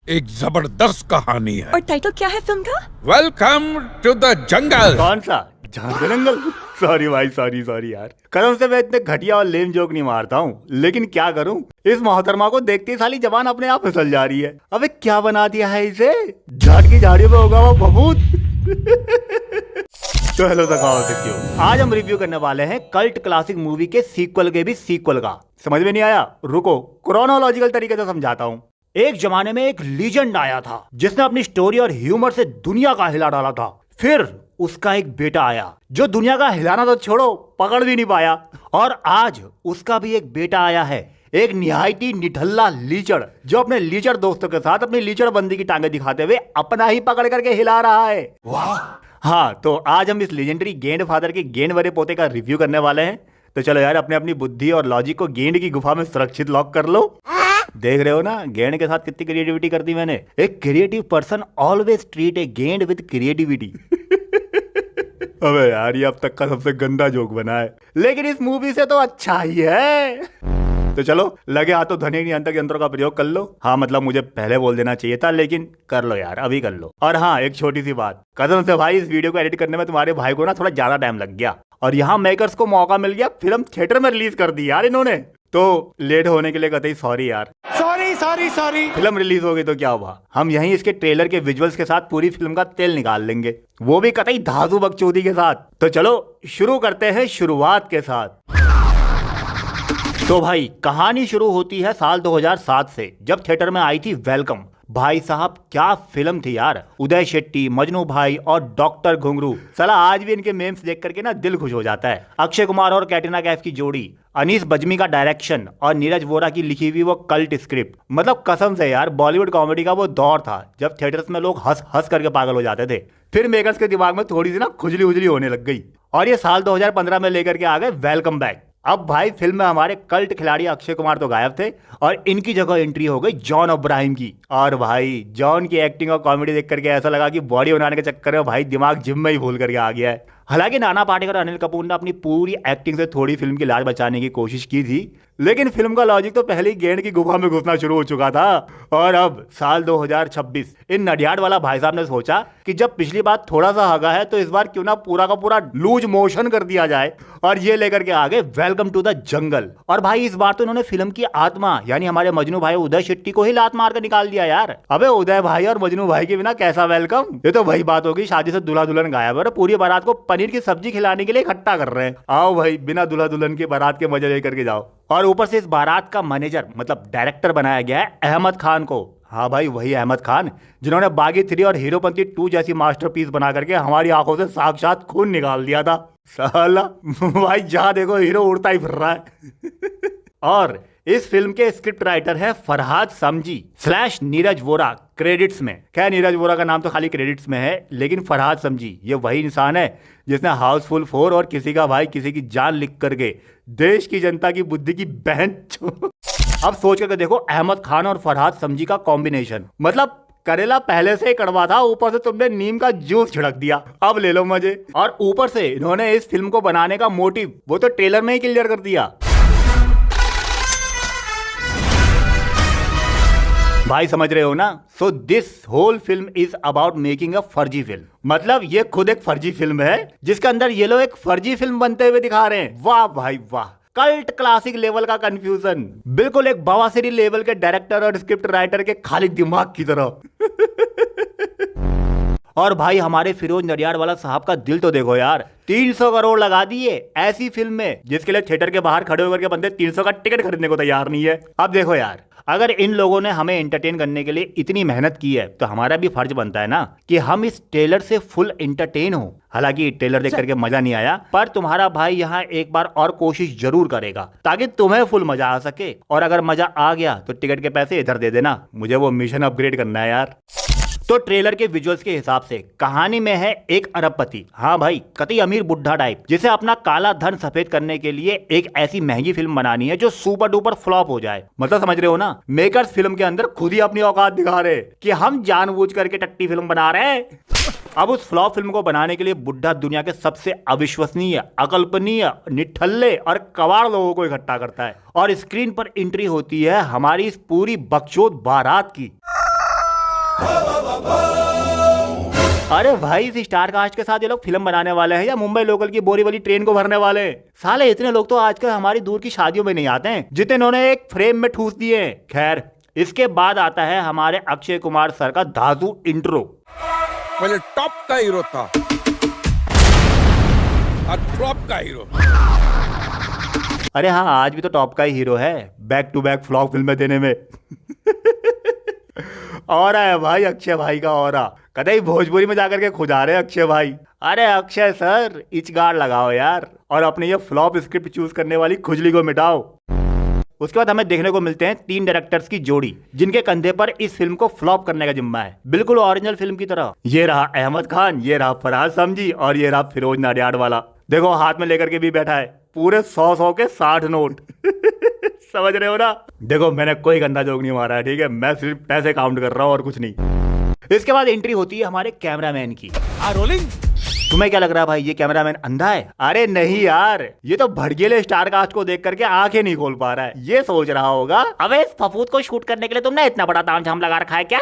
एक जबरदस्त कहानी है। और टाइटल क्या है फिल्म का? Welcome to the jungle. कौन सा जंगल? सॉरी भाई, सॉरी यार। कसम से मैं इतने घटिया और लेम जोक नहीं मारता हूँ, लेकिन क्या करूँ, इस मोहतरमा को देखते ही साली जबान अपने आप फिसल जा रही है। अबे क्या बना दिया है इसे, झाड़ की झाड़ियों में होगा वो बबूत। तो हेलो सखाओ, आज हम रिव्यू करने वाले हैं कल्ट क्लासिक मूवी के सीक्वल के भी सीक्वल का। समझ में नहीं आया? रुको, क्रोनोलॉजिकल तरीके से समझाता हूँ। एक जमाने में एक लीजेंड आया था जिसने अपनी स्टोरी और ह्यूमर से दुनिया का हिला डाला था। फिर उसका एक बेटा आया जो दुनिया का हिलाना तो छोड़ो, पकड़ भी नहीं पाया। और आज उसका भी एक बेटा आया है, एक निहायती निठल्ला लीचड़, जो अपने लीचड़ दोस्तों के साथ अपनी लीचड़ बंदी की टांगे दिखाते हुए अपना ही पकड़ करके हिला रहा है। वाह! हाँ, तो आज हम इस लेजेंडरी गेंड फादर के गेंड भरे पोते का रिव्यू करने वाले हैं। तो चलो यार, अपने अपनी बुद्धि और लॉजिक को गेंड की गुफा में सुरक्षित लॉक कर लो। देख रहे हो ना गेंड के साथ कितनी क्रिएटिविटी कर दी मैंने। एक creative person always treat a gained with creativity. अबे यार, ये अब तक का सबसे गंदा जोक बना है, लेकिन इस मूवी से तो अच्छा ही है। तो चलो, लगे हाथों ध्वनि नियंत्रक यंत्रों का प्रयोग कर लो। हाँ, मतलब मुझे पहले बोल देना चाहिए था, लेकिन कर लो यार, अभी कर लो। और हाँ, एक छोटी सी बात, कसम से भाई, इस वीडियो को एडिट करने में तुम्हारे भाई को ना थोड़ा ज्यादा टाइम लग गया, और यहाँ मेकर्स को मौका मिल गया, फिल्म थिएटर में रिलीज कर दी यार इन्होंने। तो लेट होने के लिए कतई सॉरी यार। सॉरी। फिल्म रिलीज हो गई तो क्या हुआ, हम यहीं इसके ट्रेलर के विजुअल्स के साथ पूरी फिल्म का तेल निकाल लेंगे, वो भी कतई धांसू बकचोदी के साथ। तो चलो शुरू करते हैं शुरुआत के साथ। तो भाई, कहानी शुरू होती है साल 2007 से, जब थिएटर में आई थी वेलकम। भाई साहब, क्या फिल्म थी यार। उदय शेट्टी, मजनू भाई और डॉक्टर घुंगरू, साला आज भी इनके मेम्स देख करके ना दिल खुश हो जाता है। अक्षय कुमार और कैटरीना कैफ की जोड़ी, अनीस बज्मी का डायरेक्शन और नीरज वोरा की लिखी हुई वो कल्ट स्क्रिप्ट। मतलब कसम से यार, बॉलीवुड कॉमेडी का वो दौर था जब थिएटर्स में लोग हंस हंस करके पागल हो जाते थे। फिर मेकर्स के दिमाग में थोड़ी सी ना खुजली उजली होने लग गई, और ये साल 2015 में लेकर के आ गए वेलकम बैक। अब भाई, फिल्म में हमारे कल्ट खिलाड़ी अक्षय कुमार तो गायब थे, और इनकी जगह एंट्री हो गई जॉन अब्राहम की। और भाई, जॉन की एक्टिंग और कॉमेडी देख करके ऐसा लगा कि बॉडी बनाने के चक्कर में भाई दिमाग जिम में ही भूल करके आ गया है। हालांकि नाना पाटेकर और अनिल कपूर ने अपनी पूरी एक्टिंग से थोड़ी फिल्म की लाज बचाने की कोशिश की थी, लेकिन फिल्म का लॉजिक तो पहले ही गेंड की गुफा में घुसना शुरू हो चुका था। और अब साल 2026, इन नडियाड वाला भाई साहब ने सोचा कि जब पिछली बार थोड़ा सा हगा है, तो इस बार क्यों ना पूरा का पूरा लूज मोशन कर दिया जाए, और ये लेकर के आ गए वेलकम टू द जंगल। और भाई, इस बार तो इन्होंने फिल्म की आत्मा यानी हमारे मजनू भाई उदय शेट्टी को ही लात मार कर निकाल दिया यार। अबे उदय भाई और मजनू भाई के बिना कैसा वेलकम। ये तो वही बात होगी, शादी से दूल्हा दुल्हन गायब है, पूरी बारात को पनीर की सब्जी खिलाने के लिए इकट्ठा कर रहे हैं। आओ भाई, बिना दूल्हा दुल्हन की बारात के मजे लेकर के जाओ। और ऊपर से इस बारात का मैनेजर मतलब डायरेक्टर बनाया गया है अहमद खान को। हाँ भाई, वही अहमद खान जिन्होंने बागी 3 और हीरोपंती 2 जैसी मास्टरपीस बना करके हमारी आंखों से साक्षात खून निकाल दिया था। साला भाई, जहां देखो हीरो उड़ता ही फिर रहा है। और इस फिल्म के स्क्रिप्ट राइटर हैं फरहाद समजी / नीरज वोरा क्रेडिट्स में। खैर, नीरज वोरा का नाम तो खाली क्रेडिट्स में है, लेकिन फरहाद समजी ये वही इंसान है जिसने हाउसफुल 4 और किसी का भाई किसी की जान लिख करके देश की जनता की बुद्धि की बहन। अब सोच करके देखो, अहमद खान और फरहाद समजी का कॉम्बिनेशन, मतलब करेला पहले से ही कड़वा था, ऊपर से तुमने नीम का जूस छिड़क दिया, अब ले लो मजे। और ऊपर से इन्होंने इस फिल्म को बनाने का मोटिव वो तो ट्रेलर में ही क्लियर कर दिया। भाई समझ रहे हो ना? So this whole film is about making a फर्जी फिल्म। मतलब ये खुद एक फर्जी फिल्म है जिसके अंदर ये लोग एक फर्जी फिल्म बनते हुए दिखा रहे हैं। वाह भाई वाह, कल्ट क्लासिक लेवल का कंफ्यूजन, बिल्कुल एक बवासीरी लेवल के डायरेक्टर और स्क्रिप्ट राइटर के खाली दिमाग की तरह। और भाई, हमारे फिरोज नडियाड वाला साहब का दिल तो देखो यार, 300 करोड़ लगा दिए ऐसी फिल्म में जिसके लिए थिएटर के बाहर खड़े होकर के बंदे 300 का टिकट खरीदने को तैयार नहीं है। अब देखो यार, अगर इन लोगों ने हमें एंटरटेन करने के लिए इतनी मेहनत की है, तो हमारा भी फर्ज बनता है ना कि हम इस ट्रेलर से फुल एंटरटेन हो। हालांकि ट्रेलर देख करके मजा नहीं आया, पर तुम्हारा भाई यहाँ एक बार और कोशिश जरूर करेगा ताकि तुम्हें फुल मजा आ सके। और अगर मजा आ गया तो टिकट के पैसे इधर दे देना, मुझे वो मिशन अपग्रेड करना है यार। तो ट्रेलर के विजुअल्स के हिसाब से कहानी में है एक अरबपति, हाँ भाई, कतई अमीर बुढ़ा टाइप, जिसे अपना काला धन सफेद करने के लिए एक ऐसी महंगी फिल्म बनानी है जो सुपर डुपर फ्लॉप हो जाए। मतलब समझ रहे हो ना, मेकर्स फिल्म के अंदर खुद ही अपनी औकात दिखा रहे कि हम जानबूझ करके टट्टी फिल्म बना रहे हैं। अब उस फ्लॉप फिल्म को बनाने के लिए बुढ़ा दुनिया के सबसे अविश्वसनीय, अकल्पनीय, निठल्ले और कवाड़ लोगों को इकट्ठा करता है, और स्क्रीन पर एंट्री होती है हमारी इस पूरी बकचोद बारात की। अरे भाई, इस स्टार कास्ट के साथ ये लोग फिल्म बनाने वाले हैं या मुंबई लोकल की बोरी वाली ट्रेन को भरने वाले हैं? साले इतने लोग तो आजकल हमारी दूर की शादियों में नहीं आते हैं जितने इन्होंने एक फ्रेम में ठूस दिए हैं। खैर, इसके बाद आता है हमारे अक्षय कुमार सर का धांसू इंट्रो। पहले टॉप का हीरो था, अब फ्लॉप का हीरो। अरे हाँ, आज भी तो टॉप का ही हीरो है बैक टू बैक फ्लॉप फिल्में देने में। और है भाई अक्षय भाई का औरा, कदे भोजपुरी में जाकर के खुदा रहे अक्षय भाई। अरे अक्षय सर, इचगाड़ लगाओ यार और अपने ये फ्लॉप स्क्रिप्ट चूज करने वाली खुजली को मिटाओ। उसके बाद हमें देखने को मिलते हैं 3 डायरेक्टर्स की जोड़ी जिनके कंधे पर इस फिल्म को फ्लॉप करने का जिम्मा है, बिल्कुल ओरिजिनल फिल्म की तरह। ये रहा अहमद खान, ये रहा फरहाद समजी और ये रहा फिरोज नाडियाड वाला। देखो हाथ में लेकर के भी बैठा है पूरे 100 के 60 नोट। समझ रहे हो ना? देखो मैंने कोई गंदा जोक नहीं मारा है, ठीक है? मैं सिर्फ पैसे काउंट कर रहा हूँ और कुछ नहीं। इसके बाद एंट्री होती है हमारे कैमरामैन की। रोलिंग। तुम्हें क्या लग रहा है भाई, ये कैमरामैन अंधा है? अरे नहीं यार, ये तो भड़कीले स्टार कास्ट को देख करके आंखें नहीं खोल पा रहा है। ये सोच रहा होगा, अबे इस फफूद को शूट करने के लिए तुमने इतना बड़ा तामझाम लगा रखा है क्या?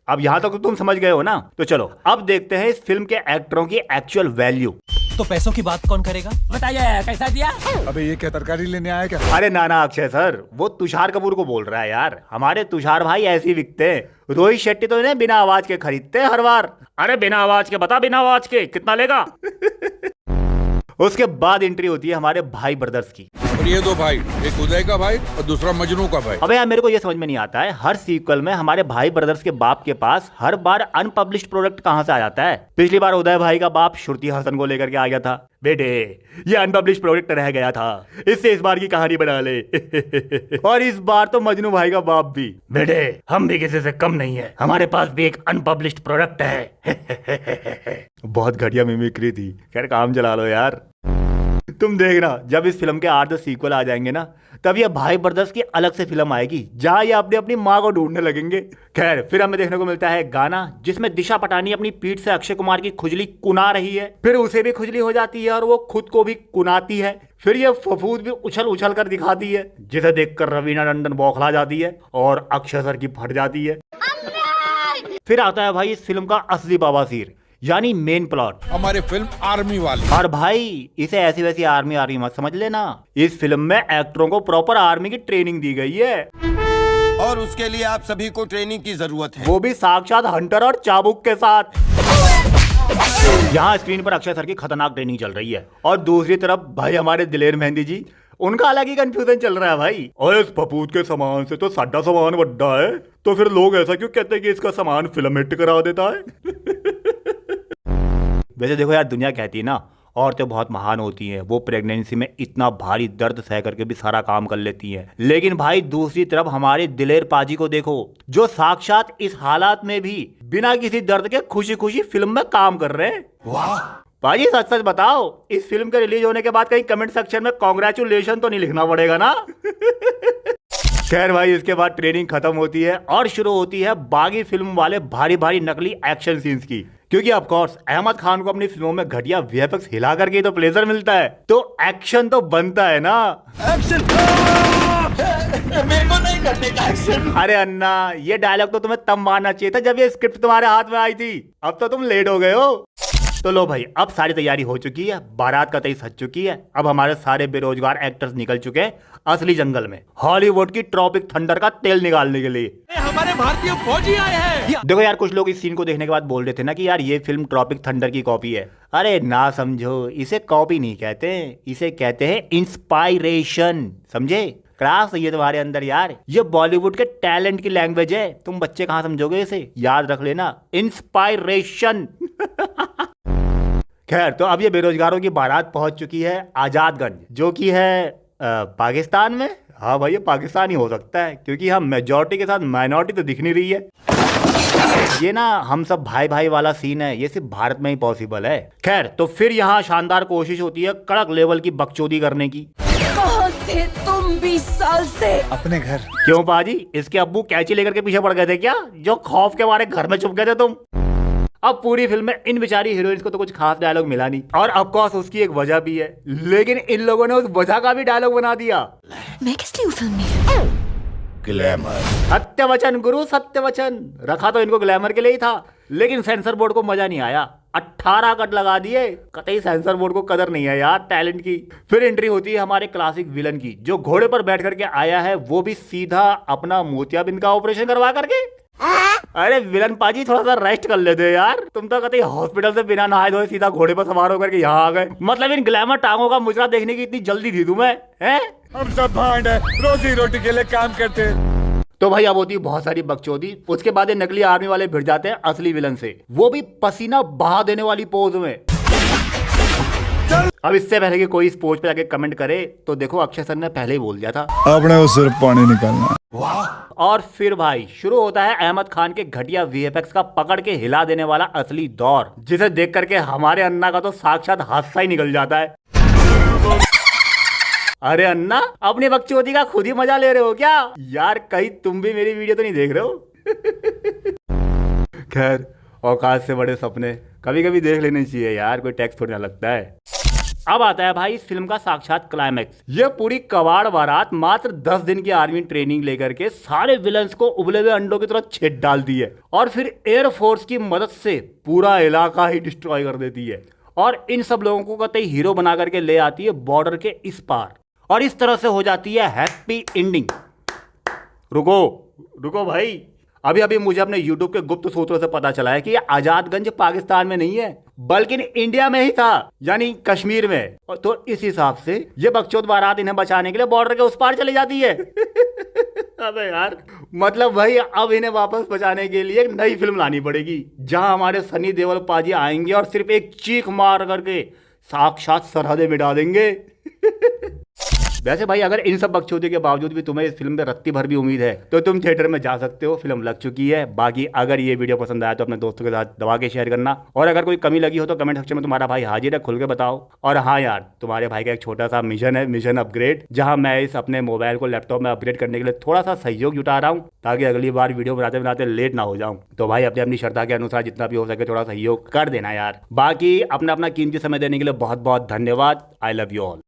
अब यहाँ तक तो तुम समझ गए हो ना? तो चलो अब देखते हैं इस फिल्म के एक्टरों की एक्चुअल वैल्यू। तो पैसों की बात कौन करेगा? बताइए कैसा दिया? अबे ये क्या तरकारी लेने आया क्या? अरे नाना अक्षय सर, वो तुषार कपूर को बोल रहा है यार। हमारे तुषार भाई ऐसे ही बिकते हैं। रोहित शेट्टी तो इन्हें बिना आवाज के खरीदते हैं हर बार। अरे बिना आवाज के बता, बिना आवाज के कितना लेगा? उसके बाद एंट्री होती है हमारे भाई ब्रदर्स की। और ये 2 भाई, एक उदय का भाई और दूसरा मजनू का भाई। अबे यार, मेरे को ये समझ में नहीं आता है, हर सीक्वल में हमारे भाई ब्रदर्स के बाप के पास हर बार अनपब्लिश्ड प्रोडक्ट कहां से आ जाता है? पिछली बार उदय भाई का बाप श्रुति हसन को लेकर के आ गया था, बेटे ये अनपब्लिश्ड प्रोडक्ट रह गया था, इससे इस बार की कहानी बना ले। और इस बार तो मजनू भाई का बाप भी, बेटे हम भी किसी से कम नहीं है, हमारे पास भी एक अनपब्लिश्ड प्रोडक्ट है। बहुत घटिया मिमिक्री थी। खैर काम चला लो यार। तुम देखना जब इस फिल्म के 8-10 सीक्वल आ जाएंगे ना, तब ये भाई ब्रदर्स की अलग से फिल्म आएगी जहां ये अपनी अपनी माँ को ढूंढने लगेंगे। खैर फिर हमें देखने को मिलता है गाना जिसमें दिशा पटानी अपनी पीठ से अक्षय कुमार की खुजली कुना रही है, फिर उसे भी खुजली हो जाती है और वो खुद को भी कुनाती है। फिर ये फफूद भी उछल उछल कर दिखाती है जिसे देखकर रवीना टंडन बौखला जाती है और अक्षय सर की फट जाती है। फिर आता है भाई इस फिल्म का असली बवासीर, यानी मेन प्लॉट, हमारे फिल्म आर्मी वाली। और भाई इसे ऐसी वैसी आर्मी मत समझ लेना। इस फिल्म में एक्टरों को प्रॉपर आर्मी की ट्रेनिंग दी गई है और उसके लिए आप सभी को ट्रेनिंग की जरूरत है, वो भी साक्षात हंटर और चाबुक के साथ। यहाँ स्क्रीन पर अक्षय सर की खतरनाक ट्रेनिंग चल रही है और दूसरी तरफ भाई हमारे दिलेर मेहंदी जी, उनका अलग ही कंफ्यूजन चल रहा है भाई। और इस फपूत के सामान से तो साडा सामान बड्डा है, तो फिर लोग ऐसा क्यों कहते हैं कि इसका सामान फिल्म हिट करा देता है? वैसे देखो यार, दुनिया कहती है ना औरतें बहुत महान होती हैं, वो प्रेगनेंसी में इतना भारी दर्द सह करके भी सारा काम कर लेती हैं। लेकिन भाई दूसरी तरफ हमारे दिलेर पाजी को देखो, जो साक्षात इस हालात में भी बिना किसी दर्द के खुशी खुशी फिल्म में काम कर रहे हैं। वाह पाजी, सच सच बताओ, इस फिल्म के रिलीज होने के बाद कहीं कमेंट सेक्शन में कांग्रेचुलेशन तो नहीं लिखना पड़ेगा ना? खैर भाई, इसके बाद ट्रेनिंग खत्म होती है और शुरू होती है बागी फिल्म वाले भारी भारी नकली एक्शन सीन्स की, क्योंकि ऑफ कोर्स अहमद खान को अपनी फिल्मों में घटिया वीएफएक्स हिला करके तो प्लेजर मिलता है, तो एक्शन तो बनता है ना। एक्शन मेरे को नहीं करने का एक्शन। अरे अन्ना, ये डायलॉग तो तुम्हें तब मारना चाहिए था जब ये स्क्रिप्ट तुम्हारे हाथ में आई थी, अब तो तुम लेट हो गए हो। तो लो भाई, अब सारी तैयारी हो चुकी है, बारात का तई सज चुकी है, अब हमारे सारे बेरोजगार एक्टर्स निकल चुके हैं असली जंगल में हॉलीवुड की ट्रॉपिक थंडर का तेल निकालने के लिए। हमारे भारतीय फौजी आए हैं। देखो यार, कुछ लोग इस सीन को देखने के बाद बोल रहे थे ना कि यार ये फिल्म ट्रॉपिक थंडर की कॉपी है। अरे ना समझो, इसे कॉपी नहीं कहते, इसे कहते हैं इंस्पायरेशन। समझे? क्लास है ये तुम्हारे अंदर यार, ये बॉलीवुड के टैलेंट की लैंग्वेज है। तुम बच्चे कहाँ समझोगे इसे, याद रख लेना, इंस्पायरेशन। खैर, तो अब ये बेरोजगारों की बारात पहुंच चुकी है आजादगंज, जो कि है पाकिस्तान में। हाँ भाई, ये पाकिस्तान ही हो सकता है क्योंकि हम मेजॉरिटी के साथ माइनॉरिटी तो दिख नहीं रही है। ये ना हम सब भाई भाई वाला सीन है, ये सिर्फ भारत में ही पॉसिबल है। खैर, तो फिर यहाँ शानदार कोशिश होती है कड़क लेवल की बकचोदी करने की। कहाँ थे तुम 20 साल से? अपने घर। क्यों पाजी, इसके अब्बू कैंची लेकर के पीछे पड़ गए थे क्या, जो खौफ के मारे घर में छुप गए थे तुम? अब पूरी फिल्म में इन बेचारी हीरोइंस को तो कुछ खास डायलॉग मिला नहीं, और ऑफ कोर्स उसकी एक वजह भी है, लेकिन इन लोगों ने उस वजह का भी डायलॉग बना दिया। मैं किस लिए हूँ फिल्म में? ग्लैमर। सत्य वचन गुरु, सत्य वचन। रखा तो इनको ग्लैमर के लिए ही था, लेकिन सेंसर बोर्ड को मजा नहीं आया। 18 कट लगा दिए। कतई सेंसर बोर्ड को कदर नहीं है यार टैलेंट की। फिर एंट्री होती है हमारे क्लासिक विलन की, जो घोड़े पर बैठ करके आया है, वो भी सीधा अपना मोतियाबिंद का ऑपरेशन करवा करके। अरे विलन पाजी थोड़ा सा रेस्ट कर लेते यार, तुम तो कतई हॉस्पिटल से बिना नहाए धोए सीधा घोड़े पर सवार होकर के यहाँ आ गए। मतलब इन ग्लैमर टांगों का मुजरा देखने की इतनी जल्दी थी तुम्हें, हैं? हम सब भांड है, रोजी रोटी के लिए काम करते हैं। तो भाई अब होती है बहुत सारी बकचोदी। उसके बाद ये नकली आर्मी वाले भिड़ जाते हैं असली विलन से, वो भी पसीना बहा देने वाली पोज में। अब इससे पहले कि कोई इस पोज पे जाके कमेंट करे, तो देखो अक्षय सर ने पहले ही बोल दिया था, अपने उस सिर्फ पानी निकालना। और फिर भाई शुरू होता है अहमद खान के घटिया वीएफएक्स का पकड़ के हिला देने वाला असली दौर, जिसे देख करके हमारे अन्ना का तो साक्षात हादसा ही निकल जाता है। अरे अन्ना, अपनी बकचोदी का खुद ही मजा ले रहे हो क्या यार? कहीं तुम भी मेरी वीडियो तो नहीं देख रहे हो? खैर, औकात से बड़े सपने कभी कभी देख लेने चाहिए यार, कोई टैक्स थोड़ी ना लगता है। अब आता है भाई इस फिल्म का साक्षात क्लाइमैक्स। ये पूरी कबाड़ बारात मात्र 10 दिन की आर्मी ट्रेनिंग लेकर के सारे विलन्स को उबले हुए अंडों की तरह छेद डालती है, और फिर एयरफोर्स की मदद से पूरा इलाका ही डिस्ट्रॉय कर देती है, और इन सब लोगों को कतई हीरो बना करके ले आती है बॉर्डर के इस पार, और इस तरह से हो जाती है हैप्पी एंडिंग। रुको रुको भाई, अभी अभी मुझे अपने YouTube के गुप्त सूत्रों से पता चला है कि ये आजादगंज पाकिस्तान में नहीं है, बल्कि इंडिया में ही था, यानी कश्मीर में। और तो इस हिसाब से ये बकचोद बारात इन्हें बचाने के लिए बॉर्डर के उस पार चली जाती है। अबे यार, मतलब भाई अब इन्हें वापस बचाने के लिए एक नई फिल्म लानी पड़ेगी, जहां हमारे सनी देओल पाजी आएंगे और सिर्फ एक चीख मार करके साक्षात सरहदें मिटा देंगे। वैसे भाई अगर इन सब बकचोदी के बावजूद भी तुम्हें इस फिल्म में रत्ती भर भी उम्मीद है, तो तुम थिएटर में जा सकते हो, फिल्म लग चुकी है। बाकी अगर ये वीडियो पसंद आया तो अपने दोस्तों के साथ दबा के शेयर करना, और अगर कोई कमी लगी हो तो कमेंट सेक्शन में तुम्हारा भाई हाजिर है, खुल के बताओ। और हाँ यार, तुम्हारे भाई का एक छोटा सा मिशन है, मिशन अपग्रेड, जहाँ मैं इस अपने मोबाइल को लैपटॉप में अपग्रेड करने के लिए थोड़ा सा सहयोग जुटा रहा हूँ, ताकि अगली बार वीडियो बनाते बनाते लेट ना हो जाऊँ। तो भाई अपनी अपनी श्रद्धा के अनुसार जितना भी हो सके थोड़ा सहयोग कर देना यार। बाकी अपना अपना कीमती समय देने के लिए बहुत बहुत धन्यवाद। I love you all.